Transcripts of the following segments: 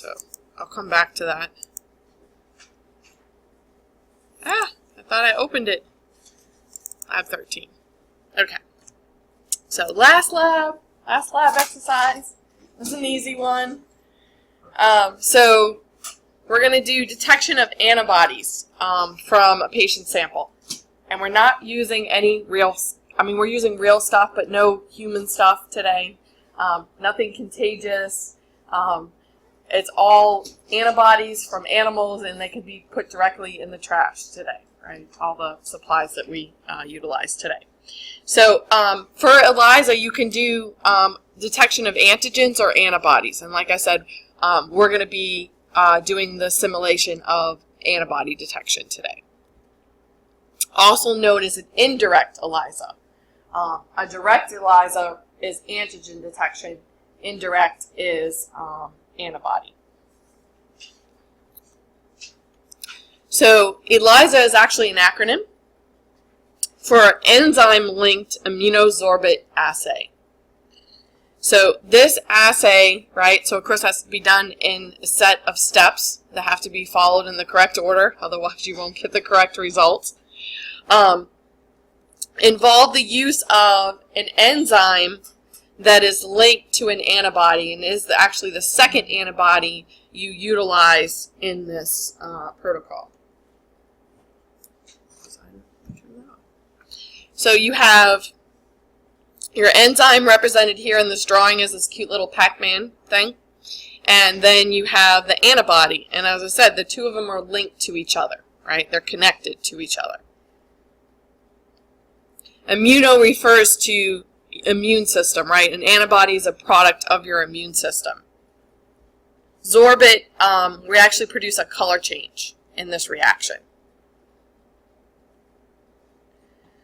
So I'll come back to that. I thought I opened it. Lab 13. Okay. So last lab exercise. This is an easy one. So we're going to do detection of antibodies from a patient sample. And we're not using any real, we're using real stuff, but no human stuff today. Nothing contagious. It's all antibodies from animals, and they can be put directly in the trash today, right? All the supplies that we utilize today. So for ELISA, you can do detection of antigens or antibodies. And like I said, we're going to be doing the simulation of antibody detection today. Also known as an indirect ELISA. A direct ELISA is antigen detection. Indirect is antibody. So ELISA is actually an acronym for enzyme-linked immunosorbent assay. So this assay, right, so of course has to be done in a set of steps that have to be followed in the correct order, otherwise you won't get the correct results. Involve the use of an enzyme that is linked to an antibody and is actually the second antibody you utilize in this protocol. So you have your enzyme represented here in this drawing as this cute little Pac-Man thing. And then you have the antibody. And as I said, the two of them are linked to each other, right? They're connected to each other. Immuno refers to immune system, right? An antibody is a product of your immune system. Sorbent, we actually produce a color change in this reaction.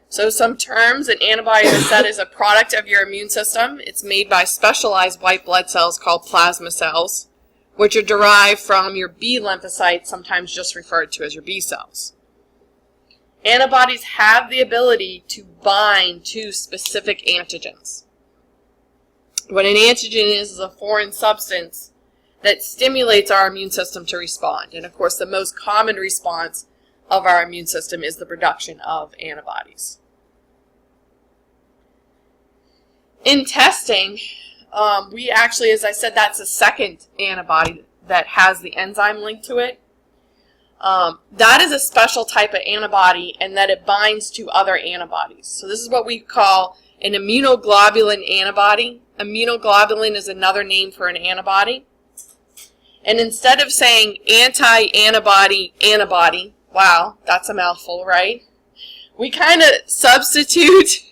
So some terms, an antibody is said is a product of your immune system. It's made by specialized white blood cells called plasma cells, which are derived from your B lymphocytes, sometimes just referred to as your B cells. Antibodies have the ability to bind to specific antigens. What an antigen is a foreign substance that stimulates our immune system to respond. And of course, the most common response of our immune system is the production of antibodies. In testing, we actually, as I said, that's a second antibody that has the enzyme linked to it. That is a special type of antibody and that it binds to other antibodies. So this is what we call an immunoglobulin antibody. Immunoglobulin is another name for an antibody. And instead of saying anti-antibody antibody, wow, that's a mouthful, right? We kind of substitute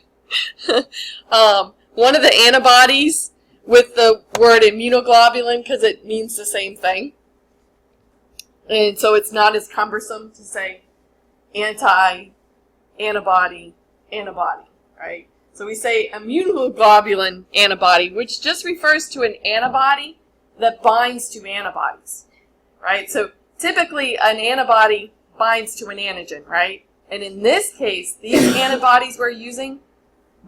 one of the antibodies with the word immunoglobulin because it means the same thing. And so it's not as cumbersome to say anti-antibody antibody, right? So we say immunoglobulin antibody, which just refers to an antibody that binds to antibodies, right? So typically an antibody binds to an antigen, right? And in this case, these antibodies we're using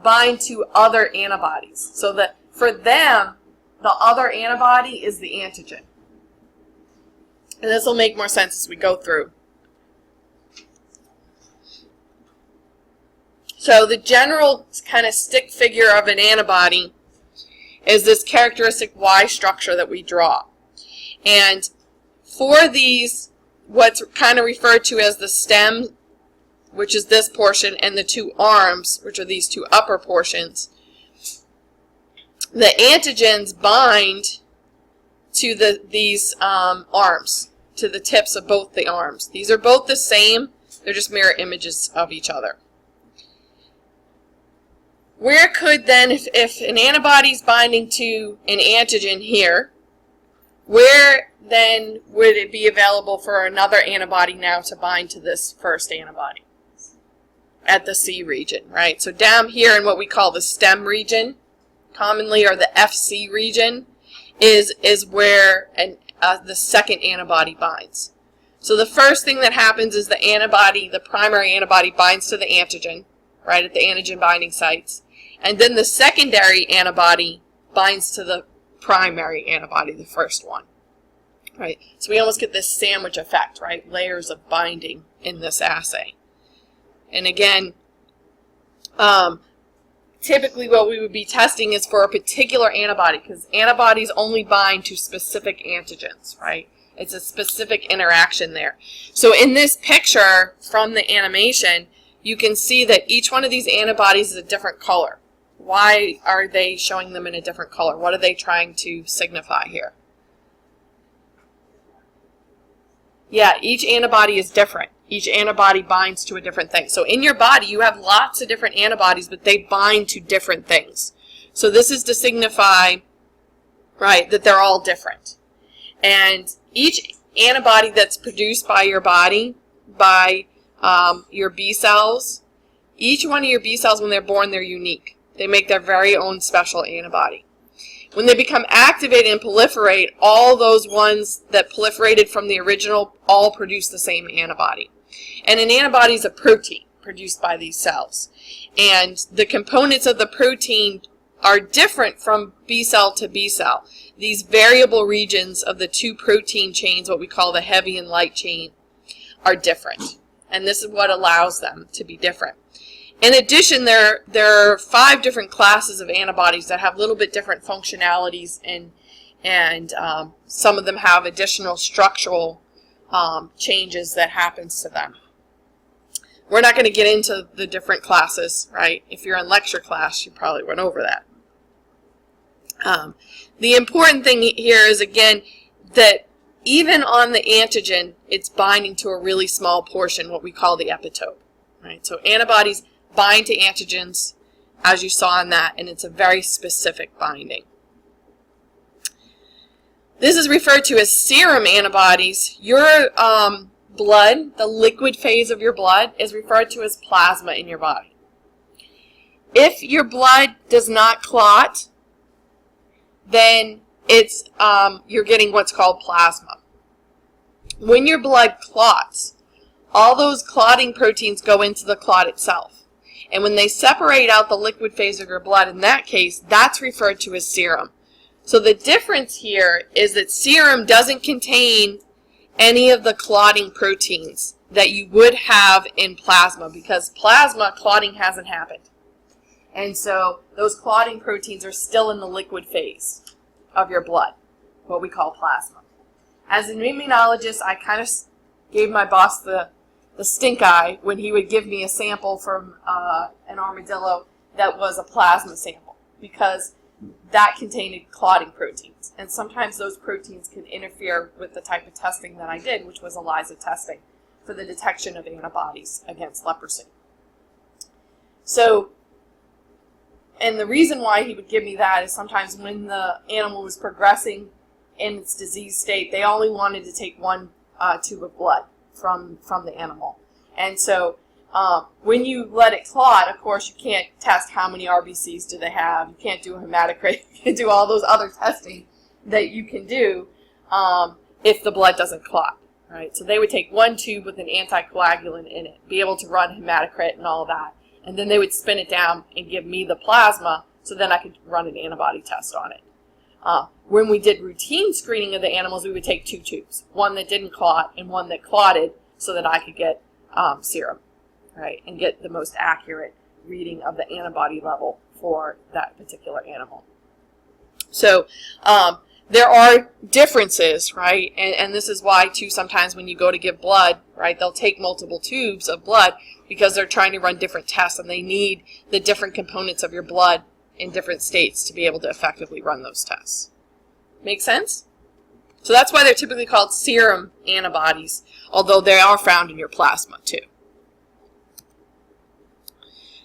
bind to other antibodies. So that for them, the other antibody is the antigen. And this will make more sense as we go through. So the general kind of stick figure of an antibody is this characteristic Y structure that we draw. And for these, what's kind of referred to as the stem, which is this portion, and the two arms, which are these two upper portions, the antigens bind to these arms, to the tips of both the arms. These are both the same, they're just mirror images of each other. Where could then, if an antibody is binding to an antigen here, where then would it be available for another antibody now to bind to this first antibody? At the C region, right? So down here in what we call the stem region, commonly, or the FC region, is where the second antibody binds. So the first thing that happens is the antibody, the primary antibody, binds to the antigen, right, at the antigen binding sites. And then the secondary antibody binds to the primary antibody, the first one. right? So we almost get this sandwich effect, right? Layers of binding in this assay. And again, typically what we would be testing is for a particular antibody, because antibodies only bind to specific antigens, right? It's a specific interaction there. So in this picture from the animation, you can see that each one of these antibodies is a different color. Why are they showing them in a different color? What are they trying to signify here? Yeah, each antibody is different. Each antibody binds to a different thing. So in your body, you have lots of different antibodies, but they bind to different things. So this is to signify, right, that they're all different. And each antibody that's produced by your body, by your B cells, each one of your B cells, when they're born, they're unique. They make their very own special antibody. When they become activated and proliferate, all those ones that proliferated from the original all produce the same antibody. And an antibody is a protein produced by these cells. And the components of the protein are different from B cell to B cell. These variable regions of the two protein chains, what we call the heavy and light chain, are different. And this is what allows them to be different. In addition, there are 5 different classes of antibodies that have a little bit different functionalities, and some of them have additional structural changes that happens to them. We're not going to get into the different classes, right? If you're in lecture class, you probably went over that. The important thing here is, again, that even on the antigen, it's binding to a really small portion, what we call the epitope, right? So antibodies bind to antigens, as you saw in that, and it's a very specific binding. This is referred to as serum antibodies. Your blood, the liquid phase of your blood, is referred to as plasma in your body. If your blood does not clot, then it's you're getting what's called plasma. When your blood clots, all those clotting proteins go into the clot itself. And when they separate out the liquid phase of your blood, in that case, that's referred to as serum. So the difference here is that serum doesn't contain any of the clotting proteins that you would have in plasma, because plasma clotting hasn't happened. And so those clotting proteins are still in the liquid phase of your blood, what we call plasma. As an immunologist, I kind of gave my boss the stink eye when he would give me a sample from an armadillo that was a plasma sample, because that contained clotting proteins. And sometimes those proteins can interfere with the type of testing that I did, which was ELISA testing for the detection of antibodies against leprosy. So, and the reason why he would give me that is sometimes when the animal was progressing in its disease state, they only wanted to take one tube of blood from the animal. And so when you let it clot, of course, you can't test how many RBCs do they have. You can't do a hematocrit. You can't do all those other testing that you can do if the blood doesn't clot, right? So they would take one tube with an anticoagulant in it, be able to run hematocrit and all that, and then they would spin it down and give me the plasma so then I could run an antibody test on it. When we did routine screening of the animals, we would take 2 tubes, one that didn't clot and one that clotted, so that I could get serum, right, and get the most accurate reading of the antibody level for that particular animal. So there are differences, right, and this is why, too, sometimes when you go to give blood, right, they'll take multiple tubes of blood because they're trying to run different tests, and they need the different components of your blood in different states to be able to effectively run those tests. Make sense? So that's why they're typically called serum antibodies, although they are found in your plasma too.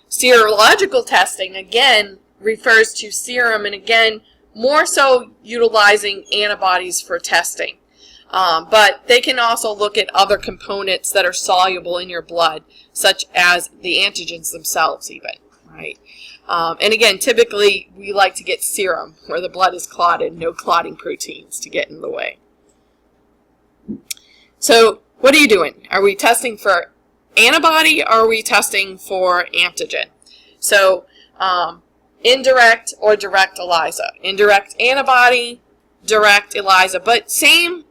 Serological testing, again, refers to serum, and again, more so utilizing antibodies for testing. But they can also look at other components that are soluble in your blood, such as the antigens themselves even, right? And again, typically we like to get serum where the blood is clotted, no clotting proteins to get in the way. So what are you doing? Are we testing for antibody or are we testing for antigen? So indirect or direct ELISA. Indirect antibody, direct ELISA, but same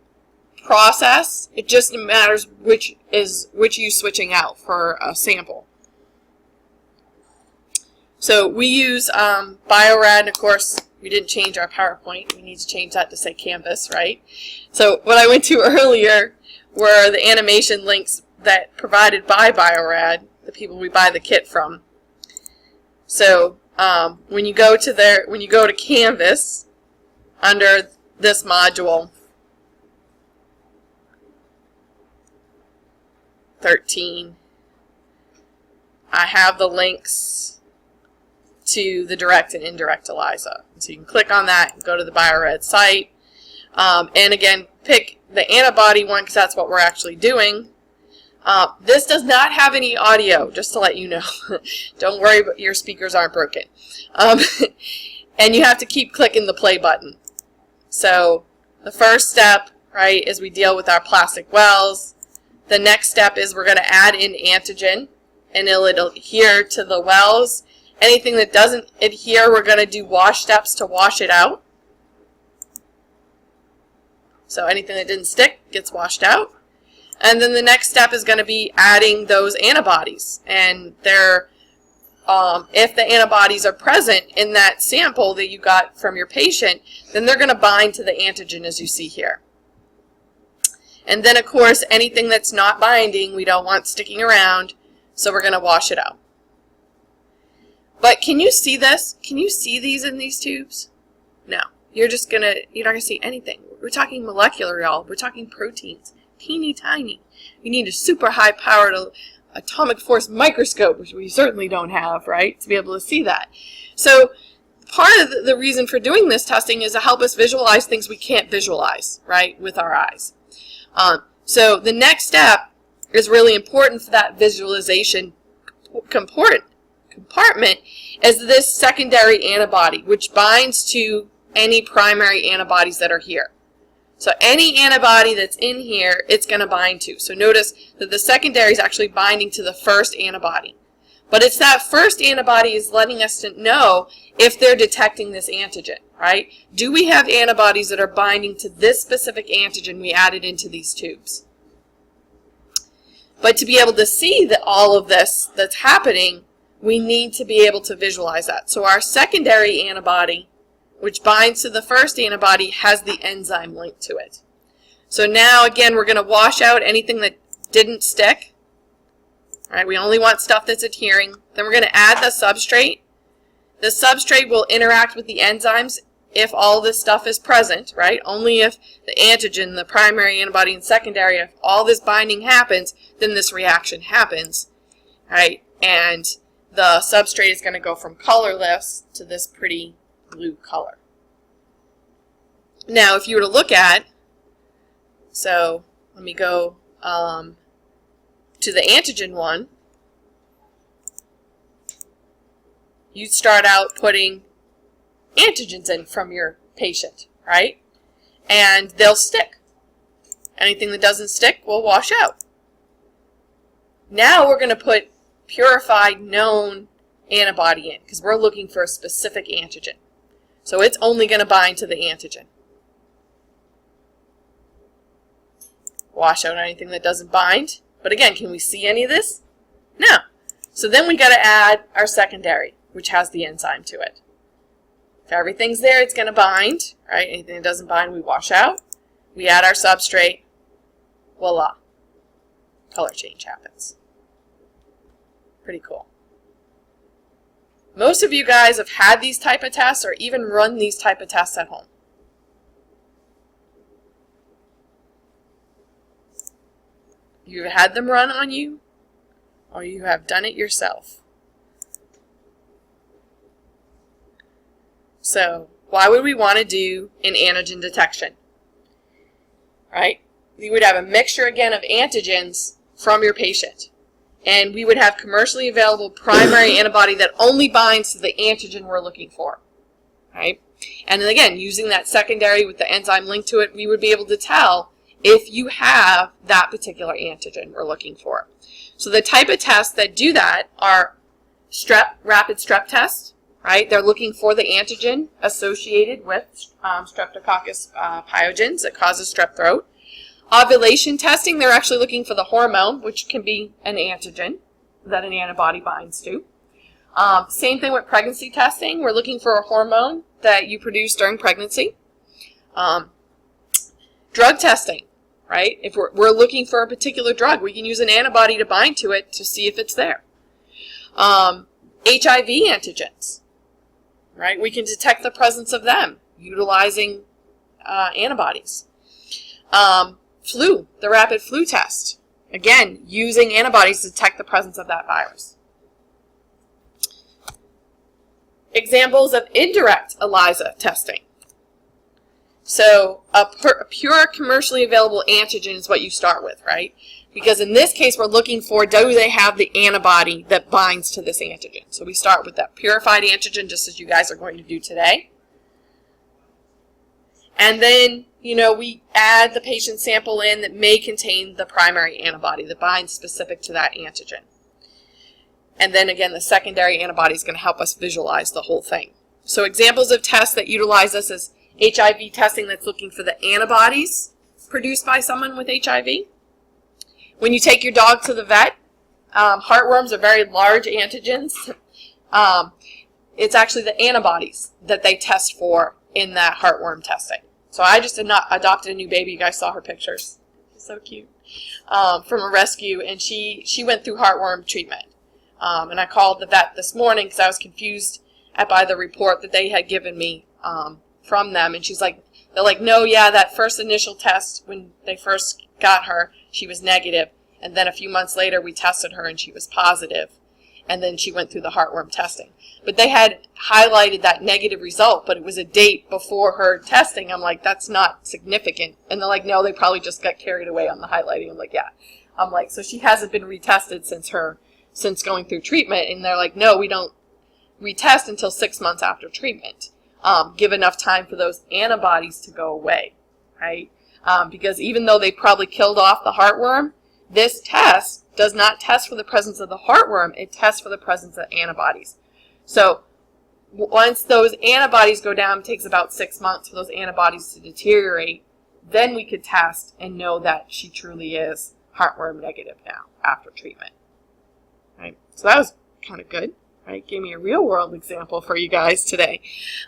process. It just matters which you switching out for a sample. So we use Bio-Rad, and of course we didn't change our PowerPoint. We need to change that to say Canvas, right? So what I went to earlier were the animation links that provided by Bio-Rad, the people we buy the kit from. So when you go to Canvas, under this module 13, I have the links to the direct and indirect ELISA. So you can click on that and go to the Bio-Rad site. And again, pick the antibody one because that's what we're actually doing. This does not have any audio, just to let you know. Don't worry, but your speakers aren't broken. And you have to keep clicking the play button. So the first step, right, is we deal with our plastic wells. The next step is we're going to add in antigen, and it'll adhere to the wells. Anything that doesn't adhere, we're going to do wash steps to wash it out. So anything that didn't stick gets washed out. And then the next step is going to be adding those antibodies. And they're, if the antibodies are present in that sample that you got from your patient, then they're going to bind to the antigen as you see here. And then, of course, anything that's not binding, we don't want sticking around, so we're going to wash it out. But can you see this? Can you see these in these tubes? No. You're not going to see anything. We're talking molecular, y'all. We're talking proteins. Teeny tiny. You need a super high powered atomic force microscope, which we certainly don't have, right, to be able to see that. So part of the reason for doing this testing is to help us visualize things we can't visualize, right, with our eyes. So the next step is really important for that visualization compartment is this secondary antibody, which binds to any primary antibodies that are here. So any antibody that's in here, it's going to bind to. So notice that the secondary is actually binding to the first antibody. But it's that first antibody is letting us to know if they're detecting this antigen, right? Do we have antibodies that are binding to this specific antigen we added into these tubes? But to be able to see that all of this that's happening, we need to be able to visualize that. So our secondary antibody, which binds to the first antibody, has the enzyme linked to it. So now, again, we're going to wash out anything that didn't stick. All right, we only want stuff that's adhering. Then we're going to add the substrate. The substrate will interact with the enzymes if all this stuff is present, right? Only if the antigen, the primary antibody, and secondary, if all this binding happens, then this reaction happens, right? And the substrate is going to go from colorless to this pretty blue color. Now, if you were to look at, so let me go to the antigen one, you'd start out putting antigens in from your patient, right? And they'll stick. Anything that doesn't stick will wash out. Now we're going to put purified known antibody in because we're looking for a specific antigen. So it's only going to bind to the antigen. Wash out anything that doesn't bind. But again, can we see any of this? No. So then we got to add our secondary, which has the enzyme to it. If everything's there, it's going to bind, right? Anything that doesn't bind, we wash out. We add our substrate. Voila. Color change happens. Pretty cool. Most of you guys have had these type of tests or even run these type of tests at home. You've had them run on you, or you have done it yourself. So, why would we want to do an antigen detection? Right? You would have a mixture, again, of antigens from your patient. And we would have commercially available primary antibody that only binds to the antigen we're looking for. Right? And then again, using that secondary with the enzyme linked to it, we would be able to tell if you have that particular antigen we're looking for. So the type of tests that do that are rapid strep tests, right? They're looking for the antigen associated with Streptococcus pyogenes that causes strep throat. Ovulation testing, they're actually looking for the hormone, which can be an antigen that an antibody binds to. Same thing with pregnancy testing. We're looking for a hormone that you produce during pregnancy. Drug testing, right? If we're looking for a particular drug, we can use an antibody to bind to it to see if it's there. HIV antigens, right? We can detect the presence of them utilizing antibodies. Flu, the rapid flu test. Again, using antibodies to detect the presence of that virus. Examples of indirect ELISA testing. So a pure commercially available antigen is what you start with, right? Because in this case, we're looking for, do they have the antibody that binds to this antigen? So we start with that purified antigen, just as you guys are going to do today. And then, we add the patient sample in that may contain the primary antibody that binds specific to that antigen. And then again, the secondary antibody is going to help us visualize the whole thing. So examples of tests that utilize this is HIV testing that's looking for the antibodies produced by someone with HIV. When you take your dog to the vet, heartworms are very large antigens. It's actually the antibodies that they test for in that heartworm testing. So I just adopted a new baby. You guys saw her pictures. She's so cute. From a rescue, and she went through heartworm treatment. And I called the vet this morning because I was confused by the report that they had given me from them. And they're like, no, yeah, that first initial test when they first got her, she was negative. And then a few months later, we tested her and she was positive. And then she went through the heartworm testing. But they had highlighted that negative result, but it was a date before her testing. I'm like, that's not significant. And they're like, no, they probably just got carried away on the highlighting. I'm like, yeah. I'm like, so she hasn't been retested since going through treatment. And they're like, no, we don't retest until 6 months after treatment. Give enough time for those antibodies to go away, right? Because even though they probably killed off the heartworm, this test does not test for the presence of the heartworm. It tests for the presence of antibodies. So once those antibodies go down, it takes about 6 months for those antibodies to deteriorate. Then we could test and know that she truly is heartworm negative now after treatment. Right? So that was kind of good. Right? Gave me a real world example for you guys today.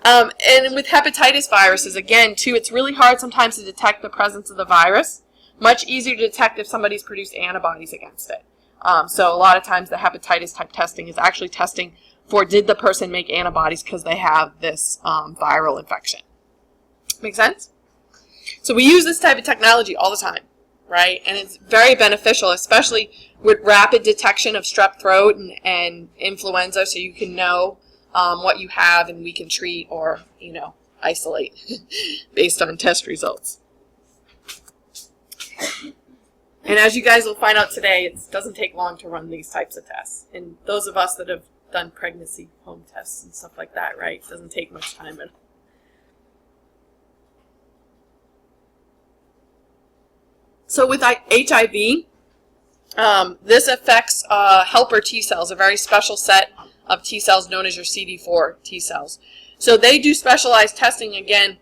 And with hepatitis viruses, again, too, it's really hard sometimes to detect the presence of the virus. Much easier to detect if somebody's produced antibodies against it. So a lot of times the hepatitis type testing is actually testing for, did the person make antibodies because they have this viral infection. Make sense? So we use this type of technology all the time, right? And it's very beneficial, especially with rapid detection of strep throat and influenza, so you can know what you have and we can treat or, isolate based on test results. And as you guys will find out today, it doesn't take long to run these types of tests. And those of us that have done pregnancy home tests and stuff like that, right? It doesn't take much time at all. So with HIV, this affects helper T cells, a very special set of T cells known as your CD4 T cells. So they do specialized testing, again,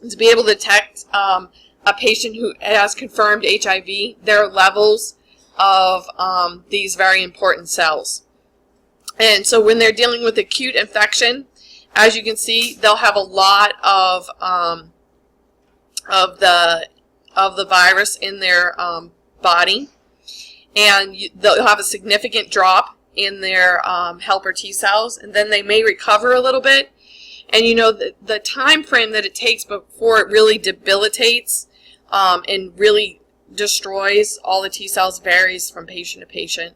to be able to detect a patient who has confirmed HIV, their levels of these very important cells. And so when they're dealing with acute infection, as you can see, they'll have a lot of the virus in their body, and they'll have a significant drop in their helper T cells, and then they may recover a little bit. And the time frame that it takes before it really debilitates and really destroys all the T cells varies from patient to patient,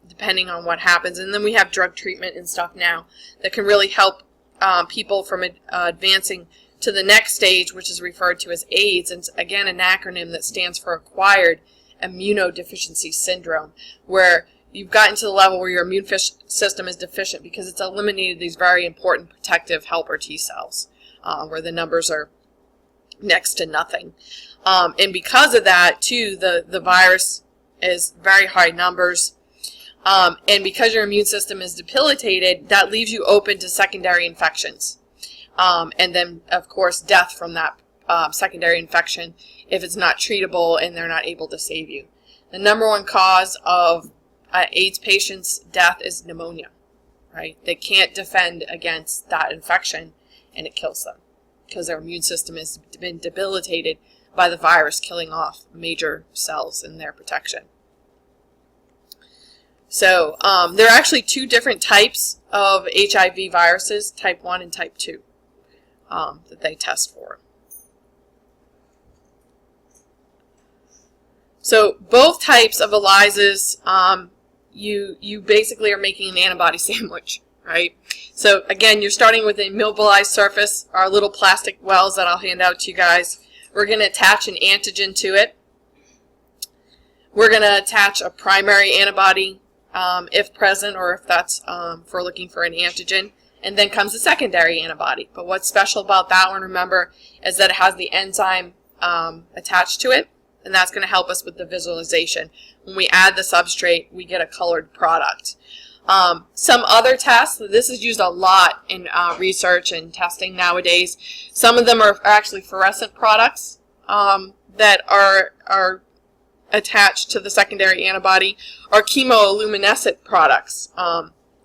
depending on what happens. And then we have drug treatment and stuff now that can really help people from advancing to the next stage, which is referred to as AIDS, and again, an acronym that stands for Acquired Immunodeficiency Syndrome, where you've gotten to the level where your immune system is deficient because it's eliminated these very important protective helper T cells, where the numbers are next to nothing. And because of that, too, the virus is very high numbers. And because your immune system is debilitated, that leaves you open to secondary infections. And then, of course, death from that secondary infection if it's not treatable and they're not able to save you. The number one cause of AIDS patients' death is pneumonia, right? They can't defend against that infection and it kills them because their immune system has been debilitated by the virus killing off major cells in their protection. So there are actually two different types of HIV viruses, type 1 and type 2, that they test for. So both types of ELISAs, you basically are making an antibody sandwich, right? So again, you're starting with a immobilized surface, our little plastic wells that I'll hand out to you guys. We're going to attach an antigen to it. We're going to attach a primary antibody if present, or if that's if we're looking for an antigen. And then comes a secondary antibody. But what's special about that one, remember, is that it has the enzyme attached to it. And that's going to help us with the visualization. When we add the substrate, we get a colored product. Some other tests, this is used a lot in research and testing nowadays. Some of them are actually fluorescent products that are attached to the secondary antibody, or chemoluminescent products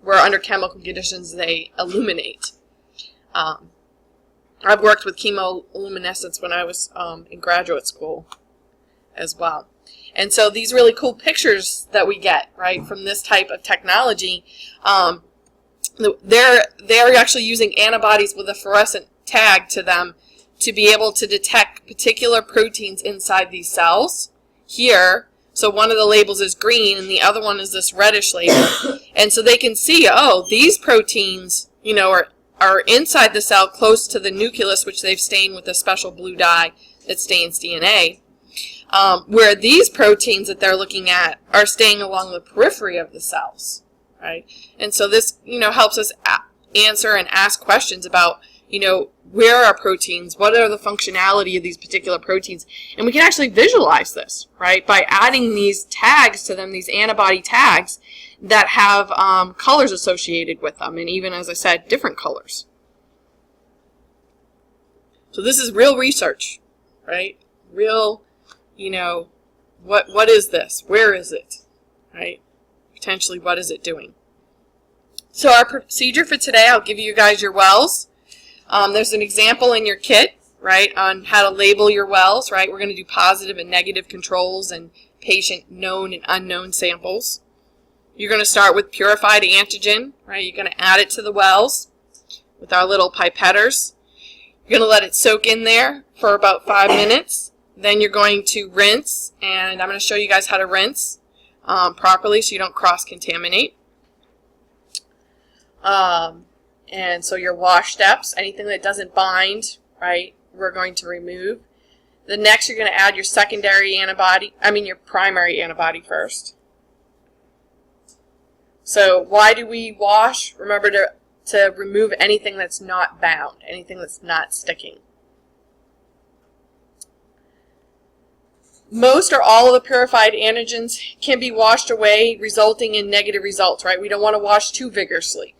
where under chemical conditions they illuminate. I've worked with chemoluminescence when I was in graduate school as well. And so these really cool pictures that we get, right, from this type of technology, they're actually using antibodies with a fluorescent tag to them to be able to detect particular proteins inside these cells here. So one of the labels is green and the other one is this reddish label. And so they can see, oh, these proteins, you know, are inside the cell close to the nucleus, which they've stained with a special blue dye that stains DNA. Where these proteins that they're looking at are staying along the periphery of the cells, right? And so this, you know, helps us answer and ask questions about, you know, where are proteins, what are the functionality of these particular proteins, and we can actually visualize this, right, by adding these tags to them, these antibody tags that have colors associated with them, and even, as I said, different colors. So this is real research, right? Real, you know, what is this? Where is it? Right? Potentially, what is it doing? So our procedure for today, I'll give you guys your wells. There's an example in your kit, right, on how to label your wells, right? We're going to do positive and negative controls and patient known and unknown samples. You're going to start with purified antigen, right? You're going to add it to the wells with our little pipetters. You're going to let it soak in there for about 5 minutes. Then you're going to rinse, and I'm going to show you guys how to rinse properly so you don't cross-contaminate. And so your wash steps, anything that doesn't bind, right, we're going to remove. The next you're going to add your secondary antibody, your primary antibody first. So why do we wash? Remember to remove anything that's not bound, anything that's not sticking. Most or all of the purified antigens can be washed away, resulting in negative results, right? We don't want to wash too vigorously.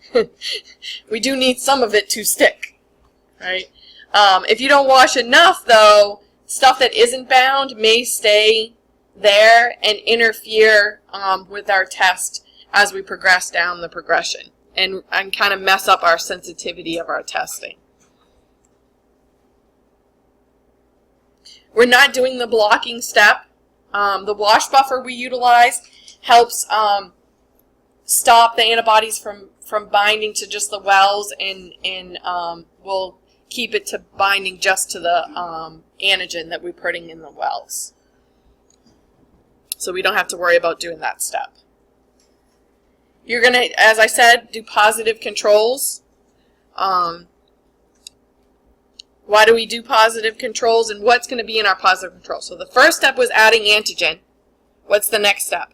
We do need some of it to stick, right? If you don't wash enough, though, stuff that isn't bound may stay there and interfere with our test as we progress down the progression and kind of mess up our sensitivity of our testing. We're not doing the blocking step. The wash buffer we utilize helps stop the antibodies from binding to just the wells and will keep it to binding just to the antigen that we're putting in the wells. So we don't have to worry about doing that step. You're going to, as I said, do positive controls. Why do we do positive controls, and what's going to be in our positive control? So the first step was adding antigen. What's the next step?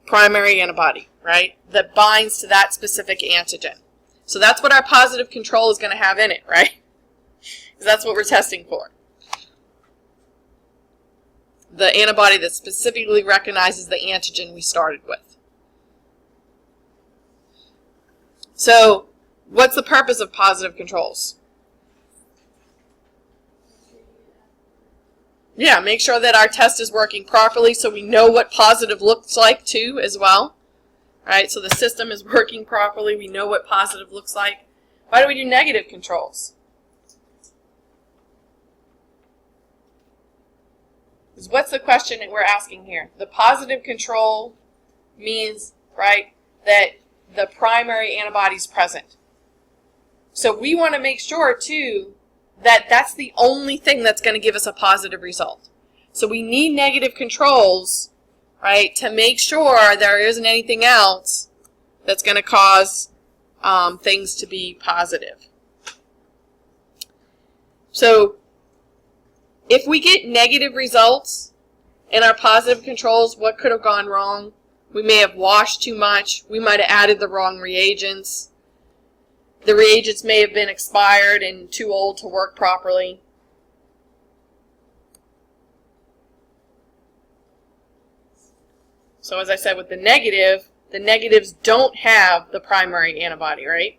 Primary antibody, right? That binds to that specific antigen. So that's what our positive control is going to have in it, right? Because that's what we're testing for. The antibody that specifically recognizes the antigen we started with. So what's the purpose of positive controls? Yeah, make sure that our test is working properly so we know what positive looks like too as well. Right, so the system is working properly, we know what positive looks like. Why do we do negative controls? Because what's the question that we're asking here? The positive control means, right, that the primary antibody is present. So we want to make sure too that that's the only thing that's going to give us a positive result. So we need negative controls, right, to make sure there isn't anything else that's going to cause things to be positive. So if we get negative results in our positive controls, what could have gone wrong? We may have washed too much. We might have added the wrong reagents. The reagents may have been expired and too old to work properly. So as I said with the negatives don't have the primary antibody, right?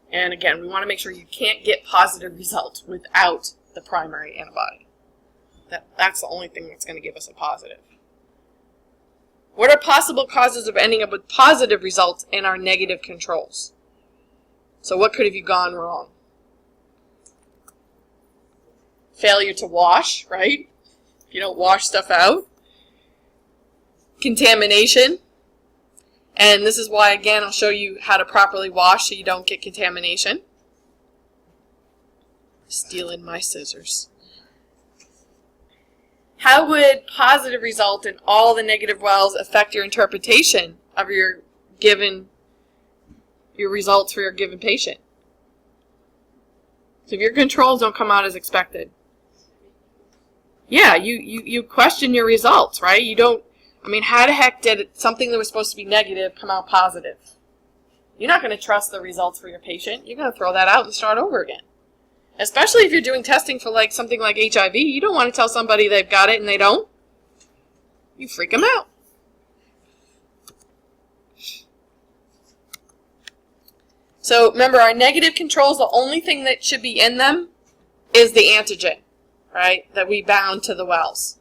And again, we want to make sure you can't get positive results without the primary antibody. That's the only thing that's going to give us a positive. What are possible causes of ending up with positive results in our negative controls? So what could have you gone wrong? Failure to wash, right? If you don't wash stuff out. Contamination. And this is why, again, I'll show you how to properly wash so you don't get contamination. Stealing my scissors. How would positive result in all the negative wells affect your interpretation of your results for your given patient? So if your controls don't come out as expected, yeah, you question your results, right? You don't, I mean, how the heck did something that was supposed to be negative come out positive? You're not going to trust the results for your patient. You're going to throw that out and start over again. Especially if you're doing testing for like something like HIV. You don't want to tell somebody they've got it and they don't. You freak them out. So remember, our negative controls, the only thing that should be in them is the antigen, right, that we bound to the wells.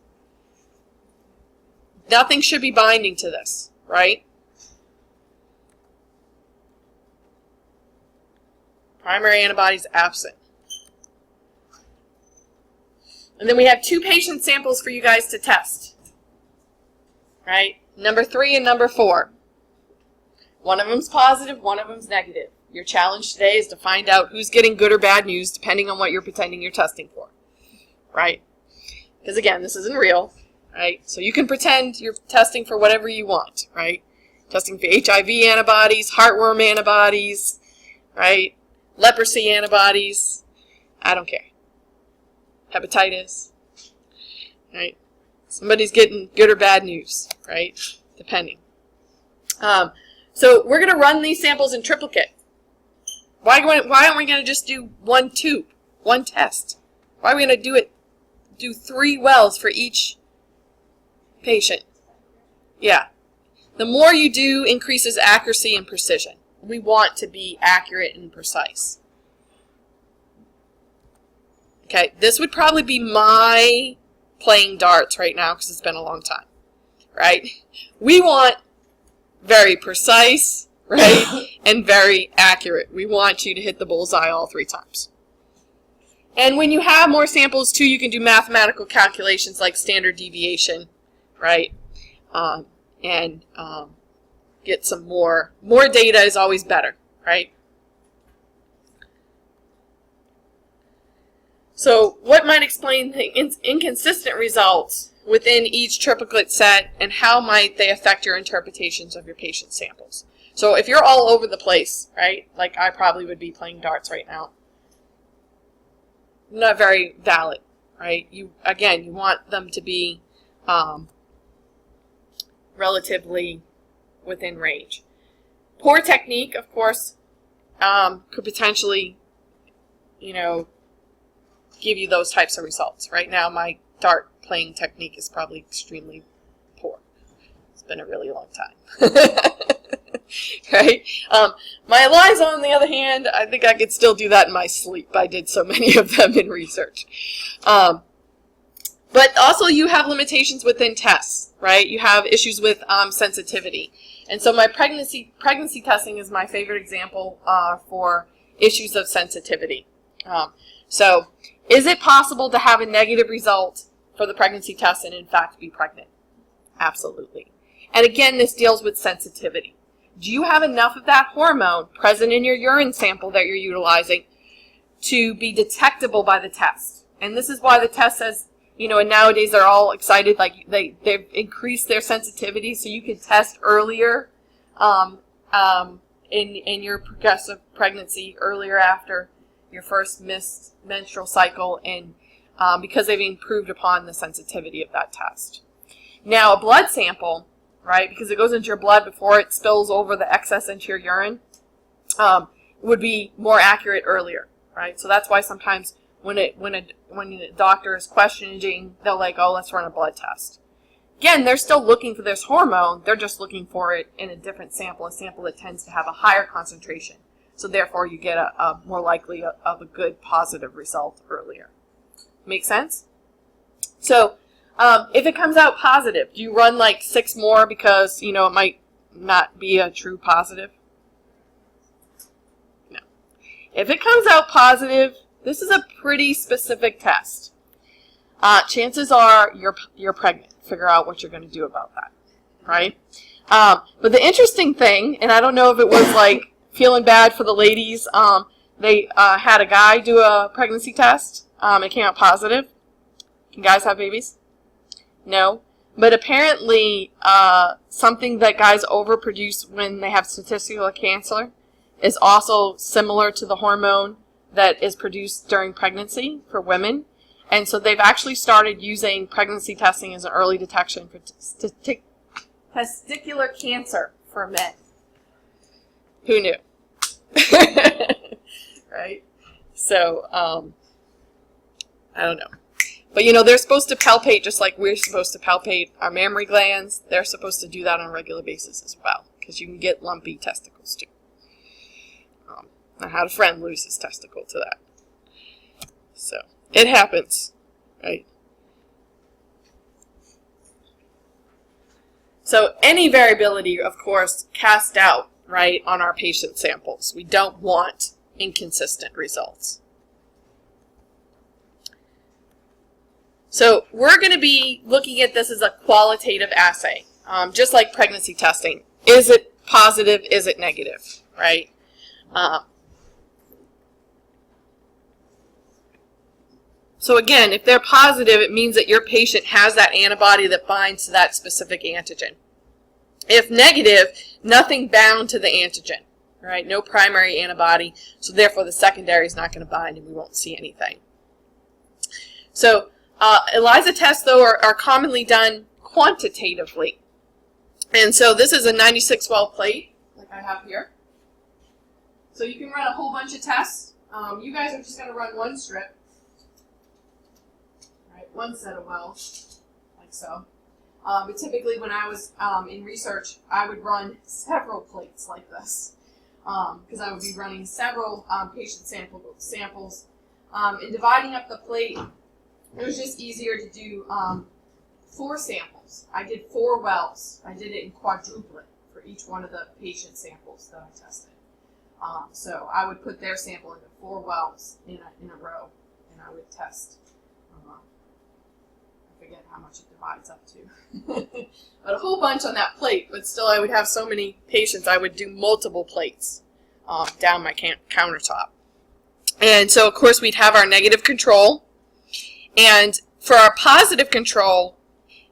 Nothing should be binding to this, right? Primary antibodies absent. And then we have 2 patient samples for you guys to test, right? Number 3 and number 4. One of them's positive, one of them's negative. Your challenge today is to find out who's getting good or bad news depending on what you're pretending you're testing for, right? Because again, this isn't real, right? So you can pretend you're testing for whatever you want, right? Testing for HIV antibodies, heartworm antibodies, right? Leprosy antibodies. I don't care. Hepatitis, right? Somebody's getting good or bad news, right? Depending. So we're going to run these samples in triplicate. Why aren't we going to just do one tube, one test? Why are we going to do 3 wells for each patient? Yeah. The more you do increases accuracy and precision. We want to be accurate and precise. Okay, this would probably be my playing darts right now because it's been a long time, right? We want very precise, right, and very accurate. We want you to hit the bullseye all 3 times. And when you have more samples too, you can do mathematical calculations like standard deviation, right? Get some more data is always better, right? So what might explain the inconsistent results within each triplicate set, and how might they affect your interpretations of your patient samples? So if you're all over the place, right, like I probably would be playing darts right now, not very valid, right? You want them to be relatively within range. Poor technique, of course, could potentially, give you those types of results. Right now, my dart playing technique is probably extremely poor. It's been a really long time. Right? My ELISA, on the other hand, I think I could still do that in my sleep. I did so many of them in research. But also you have limitations within tests, right? You have issues with sensitivity. And so my pregnancy testing is my favorite example for issues of sensitivity. So is it possible to have a negative result for the pregnancy test and in fact be pregnant? Absolutely. And again, this deals with sensitivity. Do you have enough of that hormone present in your urine sample that you're utilizing to be detectable by the test? And this is why the test says, you know, and nowadays they're all excited, like they've increased their sensitivity so you can test earlier in your progressive pregnancy, earlier after your first missed menstrual cycle, and because they've improved upon the sensitivity of that test. Now, a blood sample, right, because it goes into your blood before it spills over the excess into your urine, would be more accurate earlier, right? So that's why sometimes when the doctor is questioning, they're like, oh, let's run a blood test. Again, they're still looking for this hormone. They're just looking for it in a different sample, a sample that tends to have a higher concentration. So therefore, you get a more likely of a good positive result earlier. Make sense? So if it comes out positive, do you run like 6 more because, you know, it might not be a true positive? No. If it comes out positive, this is a pretty specific test. Chances are you're pregnant. Figure out what you're going to do about that, right? But the interesting thing, and I don't know if it was like feeling bad for the ladies, they had a guy do a pregnancy test. It came out positive. Can guys have babies? No. But apparently something that guys overproduce when they have testicular cancer is also similar to the hormone that is produced during pregnancy for women. And so they've actually started using pregnancy testing as an early detection for testicular cancer for men. Who knew? Right? So, I don't know. But, you know, they're supposed to palpate just like we're supposed to palpate our mammary glands. They're supposed to do that on a regular basis as well, because you can get lumpy testicles too. I had a friend lose his testicle to that. So, it happens, right? So, any variability, of course, cast out, right, on our patient samples. We don't want inconsistent results. So, we're going to be looking at this as a qualitative assay, just like pregnancy testing. Is it positive? Is it negative, right? So again, if they're positive, it means that your patient has that antibody that binds to that specific antigen. If negative, nothing bound to the antigen, right? No primary antibody, so therefore the secondary is not going to bind and we won't see anything. So ELISA tests, though, are commonly done quantitatively. And so this is a 96-well plate, like I have here. So you can run a whole bunch of tests. You guys are just going to run one strip. One set of wells, like so. But typically when I was in research, I would run several plates like this because I would be running several patient samples. And dividing up the plate, it was just easier to do 4 samples. I did 4 wells. I did it in quadruplet for each one of the patient samples that I tested. So I would put their sample into 4 wells in a row, and I would test. Forget how much it divides up to. But a whole bunch on that plate, but still I would have so many patients, I would do multiple plates down my countertop. And so, of course, we'd have our negative control. And for our positive control,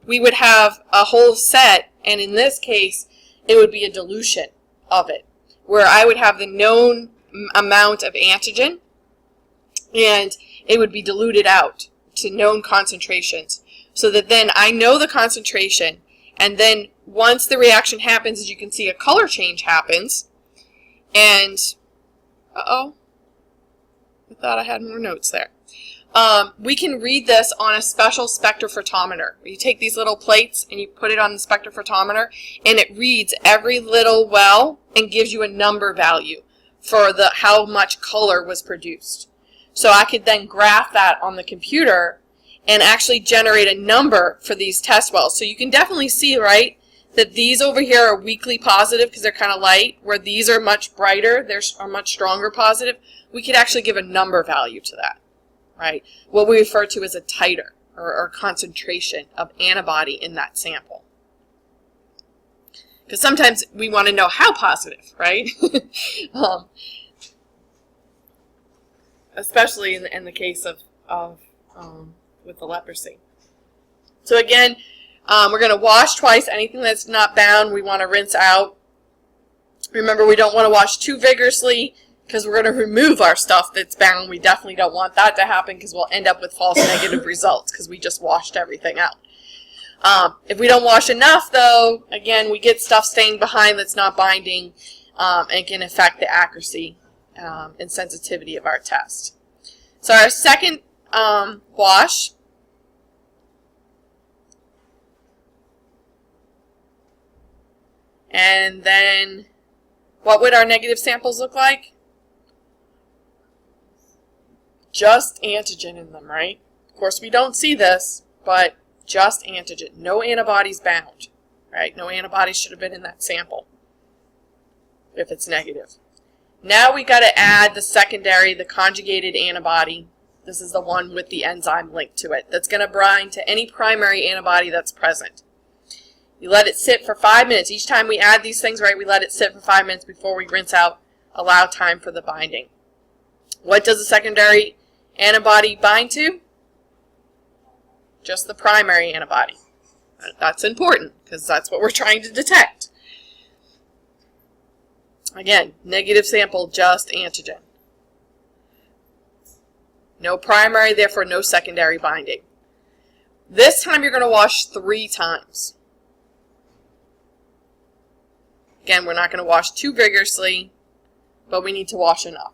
we would have a whole set, and in this case, it would be a dilution of it, where I would have the known amount of antigen, and it would be diluted out to known concentrations. So that then I know the concentration, and then once the reaction happens, as you can see, a color change happens, and, I thought I had more notes there. we can read this on a special spectrophotometer. You take these little plates and you put it on the spectrophotometer, and it reads every little well and gives you a number value for how much color was produced. So I could then graph that on the computer and actually generate a number for these test wells. So you can definitely see, right, that these over here are weakly positive because they're kind of light, where these are much brighter, they're much stronger positive. We could actually give a number value to that, right? What we refer to as a titer, or concentration of antibody in that sample. Because sometimes we want to know how positive, right? Especially in the case of with the leprosy. So again, we're going to wash twice. Anything that's not bound, we want to rinse out. Remember, we don't want to wash too vigorously because we're going to remove our stuff that's bound. We definitely don't want that to happen because we'll end up with false negative results because we just washed everything out. If we don't wash enough, though, again, we get stuff staying behind that's not binding, and it can affect the accuracy and sensitivity of our test. So our second wash, and then what would our negative samples look like? Just antigen in them, right? Of course, we don't see this, but just antigen. No antibodies bound, right? No antibodies should have been in that sample if it's negative. Now we got to add the secondary, the conjugated antibody. This is the one with the enzyme linked to it. That's going to bind to any primary antibody that's present. You let it sit for 5 minutes. Each time we add these things, right, we let it sit for 5 minutes before we rinse out, allow time for the binding. What does the secondary antibody bind to? Just the primary antibody. That's important because that's what we're trying to detect. Again, negative sample, just antigen. No primary, therefore no secondary binding. This time you're going to wash 3 times. Again, we're not going to wash too vigorously, but we need to wash enough.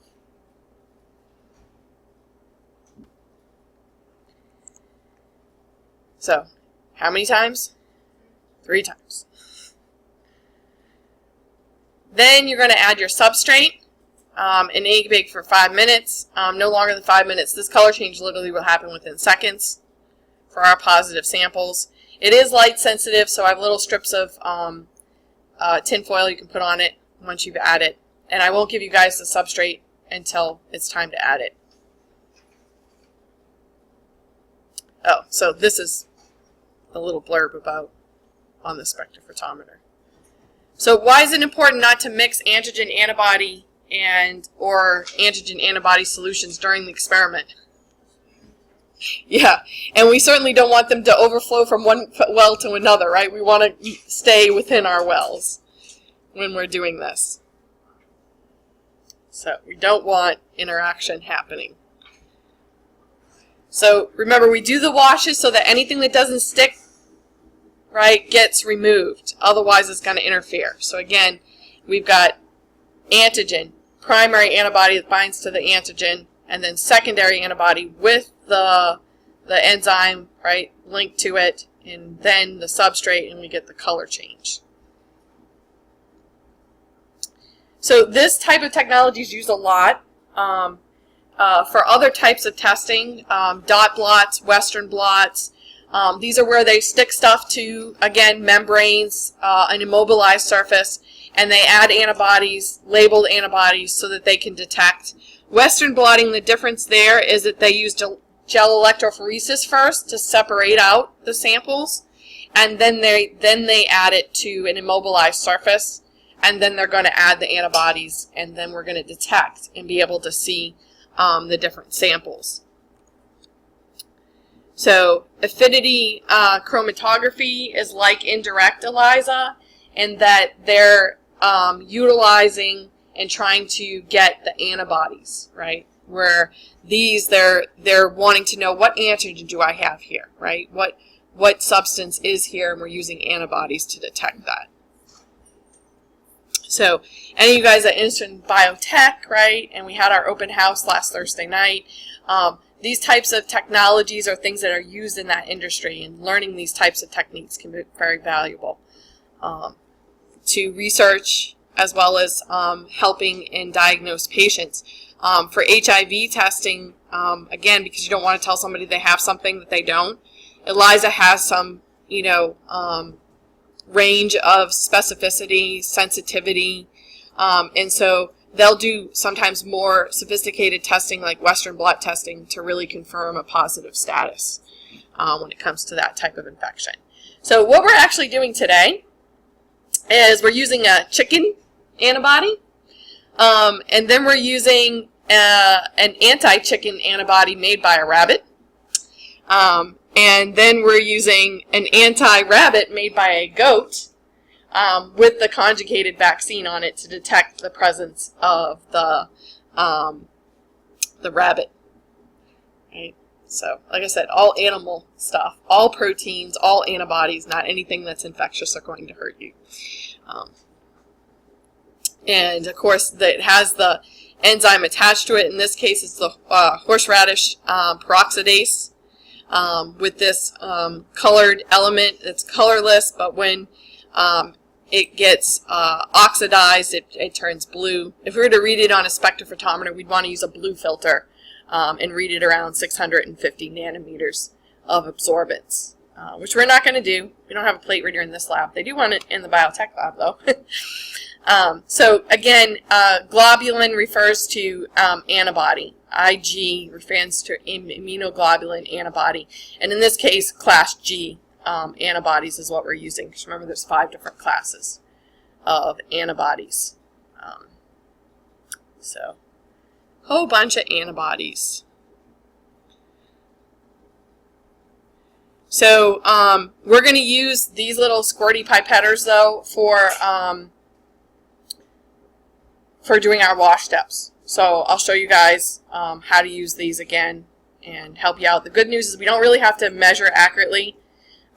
So, how many times? 3 times. Then you're going to add your substrate and incubate for 5 minutes. No longer than 5 minutes. This color change literally will happen within seconds for our positive samples. It is light sensitive, so I have little strips of tin foil you can put on it once you've added it. And I won't give you guys the substrate until it's time to add it. Oh, so this is a little blurb about on the spectrophotometer. So why is it important not to mix antigen antibody or antigen antibody solutions during the experiment? Yeah, and we certainly don't want them to overflow from one well to another, right? We want to stay within our wells when we're doing this. So we don't want interaction happening. So remember, we do the washes so that anything that doesn't stick, right, gets removed. Otherwise, it's going to interfere. So again, we've got antigen, primary antibody that binds to the antigen, and then secondary antibody with the enzyme, right, linked to it, and then the substrate, and we get the color change. So this type of technology is used a lot for other types of testing, dot blots, Western blots. These are where they stick stuff to, again, membranes, an immobilized surface, and they add antibodies, labeled antibodies, so that they can detect. Western blotting, the difference there is that they use gel electrophoresis first to separate out the samples, and then they add it to an immobilized surface, and then they're going to add the antibodies, and then we're going to detect and be able to see the different samples. So affinity chromatography is like indirect ELISA in that they're utilizing and trying to get the antibodies, right? Where these, they're wanting to know what antigen do I have here, right? What substance is here, and we're using antibodies to detect that. So any of you guys that are interested in biotech, right? And we had our open house last Thursday night. these types of technologies are things that are used in that industry, and learning these types of techniques can be very valuable to research as well as helping and diagnose patients. For HIV testing, again, because you don't want to tell somebody they have something that they don't, ELISA has some, range of specificity, sensitivity, and so they'll do sometimes more sophisticated testing like Western blot testing to really confirm a positive status when it comes to that type of infection. So what we're actually doing today is we're using a chicken antibody, and then we're using an anti-chicken antibody made by a rabbit, and then we're using an anti-rabbit made by a goat, with the conjugated vaccine on it to detect the presence of the rabbit. Right? So, like I said, all animal stuff, all proteins, all antibodies, not anything that's infectious are going to hurt you. And of course, it has the enzyme attached to it. In this case, it's the horseradish peroxidase with this colored element. It's colorless, but when it gets oxidized, it turns blue. If we were to read it on a spectrophotometer, we'd want to use a blue filter and read it around 650 nanometers of absorbance, which we're not going to do. We don't have a plate reader in this lab. They do want it in the biotech lab, though. So again, globulin refers to antibody. IG refers to immunoglobulin antibody. And in this case, class G antibodies is what we're using. Because remember, there's 5 different classes of antibodies. So, a whole bunch of antibodies. So, we're going to use these little squirty pipetters, though, for doing our wash steps. So I'll show you guys how to use these again and help you out. The good news is we don't really have to measure accurately.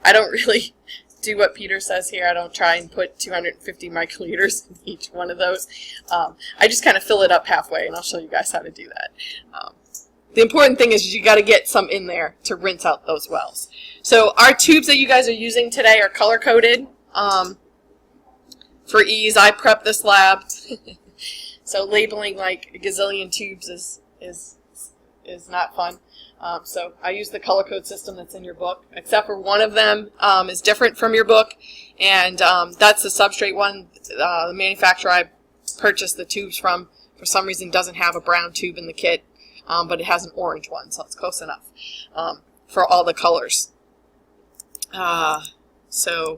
I don't really do what Peter says here. I don't try and put 250 microliters in each one of those. I just kind of fill it up halfway, and I'll show you guys how to do that. The important thing is you got to get some in there to rinse out those wells. So our tubes that you guys are using today are color-coded. For ease, I prepped this lab. So labeling like a gazillion tubes is not fun. So I use the color code system that's in your book, except for one of them is different from your book, and that's the substrate one. The manufacturer I purchased the tubes from, for some reason, doesn't have a brown tube in the kit, but it has an orange one, so it's close enough for all the colors. So